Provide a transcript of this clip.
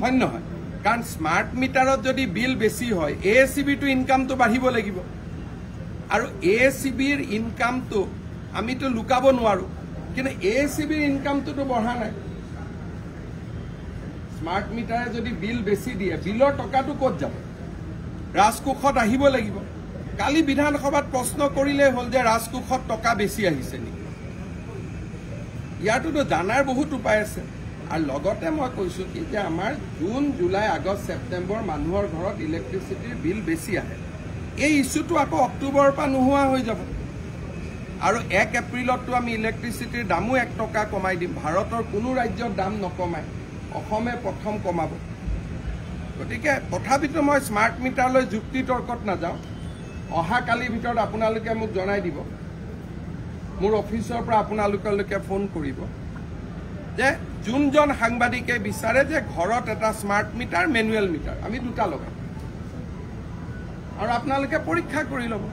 হয় নহয় কাৰণ স্মাৰ্ট মিটাৰত যদি বিল বেছি হয় ASCBটো ইনকামটো বাঢ়িব লাগিব আৰু ASCBৰ ইনকামটো আমিতো লুকাব নোৱাৰো কিন্তু ASCBৰ ইনকামটো বঢ়া নাই স্মাৰ্ট মিটাৰে যদি বিল বেছি দিয়ে বিলৰ টকাটো ক'ত যাব ৰাজকোষত আহিব লাগিব কালি বিধানসভাত প্ৰশ্ন কৰিলে হল যে ৰাজকোষত টকা বেছি আহিছে নেকি ইয়াৰটো জানাৰ বহুত উপায় আছে আৰু লগতে মই কৈছো কি যে আমাৰ জুন জুলাই আগষ্ট সেপ্টেম্বৰ মানুহৰ ঘৰত ইলেক্ট্ৰিচিটিৰ বিল বেছি আহে এই ইস্যুটো আকৌ অক্টোবৰৰ পৰা নোহোৱা হৈ যাব আৰু 1 এপ্ৰিলতটো আমি ইলেক্ট্ৰিচিটিৰ দামো 1 টকা কমাই দিম ভাৰতৰ কোনো ৰাজ্যৰ দাম নকমায় অসমে প্ৰথম কমাব গতিকে তথাপিতো মই স্মাৰ্ট মিটাৰলৈ যুক্তি তৰ্কত নাযাওঁ অহা কালিৰ ভিতৰত আপোনালোকে মোক জনাই দিব মোৰ অফিচৰ পৰা আপোনালোকলৈকে ফোন কৰিব যে যোনজন সাংবাদিকে বিচাৰে যে ঘৰত এটা স্মাৰ্ট মিটাৰ মেনুৱেল মিটাৰ আমি দুটা লগাম আৰু আপোনালোকে পৰীক্ষা কৰি ল'ব